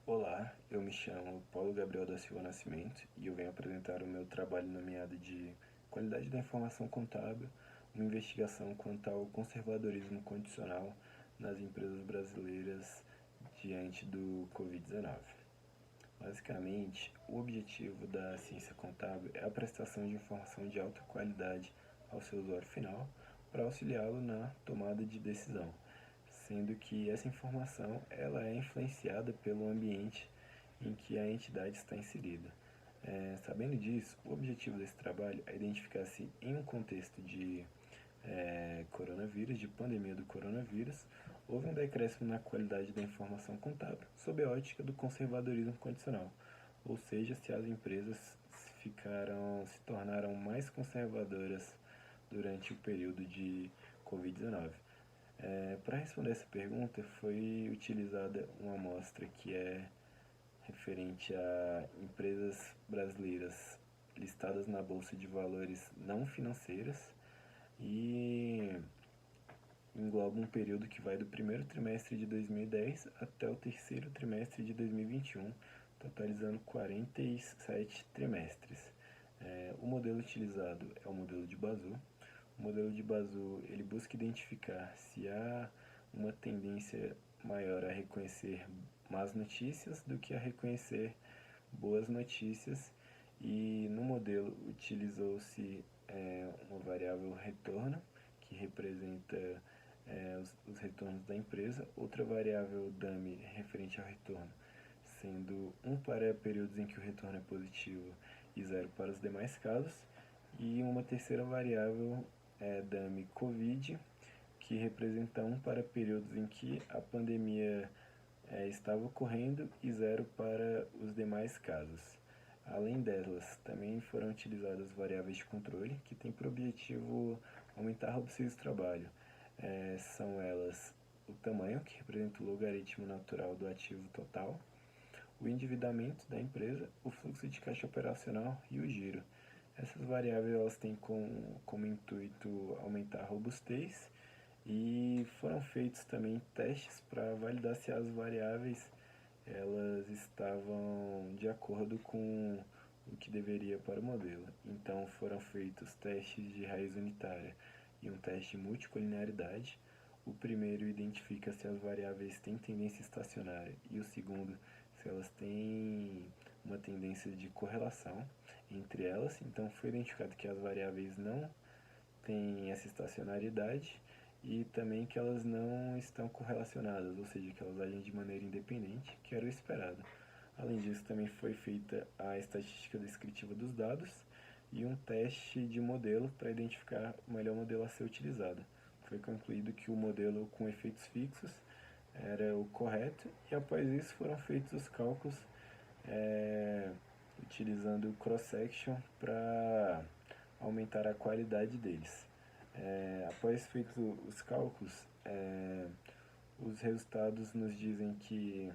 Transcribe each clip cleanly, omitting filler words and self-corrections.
Olá, eu me chamo Paulo Gabriel da Silva Nascimento e eu venho apresentar o meu trabalho nomeado de Qualidade da Informação Contábil, uma investigação quanto ao conservadorismo condicional nas empresas brasileiras diante do Covid-19. Basicamente, o objetivo da ciência contábil é a prestação de informação de alta qualidade ao seu usuário final para auxiliá-lo na tomada de decisão, sendo que essa informação ela é influenciada pelo ambiente em que a entidade está inserida. Sabendo disso, o objetivo desse trabalho é identificar se em um contexto de coronavírus, de pandemia do coronavírus, houve um decréscimo na qualidade da informação contábil sob a ótica do conservadorismo condicional, ou seja, se as empresas se tornaram mais conservadoras durante o período de Covid-19. Para responder essa pergunta, foi utilizada uma amostra que é referente a empresas brasileiras listadas na Bolsa de Valores não financeiras e engloba um período que vai do primeiro trimestre de 2010 até o terceiro trimestre de 2021, totalizando 47 trimestres. O modelo utilizado é o modelo de Bazou. O modelo de Bazou ele busca identificar se há uma tendência maior a reconhecer más notícias do que a reconhecer boas notícias, e no modelo utilizou-se uma variável retorno, que representa os retornos da empresa, outra variável dummy referente ao retorno, sendo um para períodos em que o retorno é positivo e zero para os demais casos, e uma terceira variável dummy Covid, que representa um para períodos em que a pandemia estava ocorrendo e zero para os demais casos. Além delas, também foram utilizadas variáveis de controle, que têm por objetivo aumentar a robustez do trabalho. São elas o tamanho, que representa o logaritmo natural do ativo total, o endividamento da empresa, o fluxo de caixa operacional e o giro. Essas variáveis elas têm como intuito aumentar a robustez, e foram feitos também testes para validar se as variáveis elas estavam de acordo com o que deveria para o modelo. Então foram feitos testes de raiz unitária e um teste de multicolinearidade. O primeiro identifica se as variáveis têm tendência estacionária e o segundo se elas têm uma tendência de correlação entre elas. Então foi identificado que as variáveis não têm essa estacionariedade e também que elas não estão correlacionadas, ou seja, que elas agem de maneira independente, que era o esperado. Além disso, também foi feita a estatística descritiva dos dados e um teste de modelo para identificar o melhor modelo a ser utilizado. Foi concluído que o modelo com efeitos fixos era o correto, e após isso foram feitos os cálculos utilizando o cross-section para aumentar a qualidade deles. Após feitos os cálculos, os resultados nos dizem que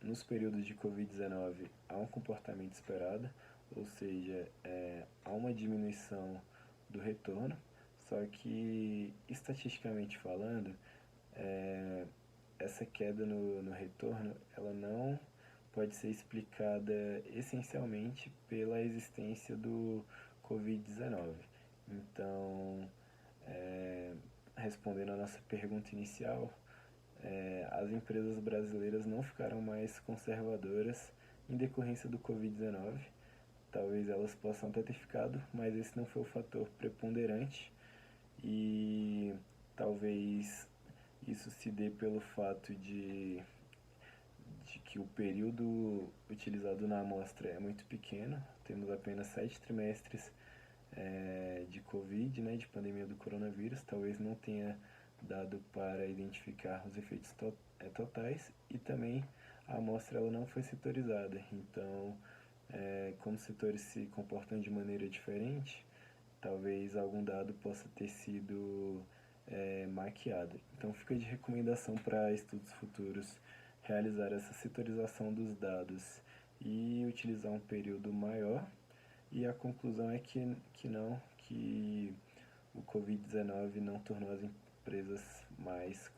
nos períodos de Covid-19 há um comportamento esperado, ou seja, há uma diminuição do retorno, só que estatisticamente falando, essa queda no retorno ela não pode ser explicada essencialmente pela existência do Covid-19. Então, respondendo a nossa pergunta inicial, as empresas brasileiras não ficaram mais conservadoras em decorrência do Covid-19. Talvez elas possam até ter ficado, mas esse não foi o fator preponderante, e talvez isso se dê pelo fato de que o período utilizado na amostra é muito pequeno. Temos apenas 7 trimestres de Covid, de pandemia do coronavírus. Talvez não tenha dado para identificar os efeitos totais, e também a amostra ela não foi setorizada. Então, como os setores se comportam de maneira diferente, talvez algum dado possa ter sido maquiado. Então fica de recomendação para estudos futuros realizar essa setorização dos dados e utilizar um período maior, e a conclusão é que o Covid-19 não tornou as empresas mais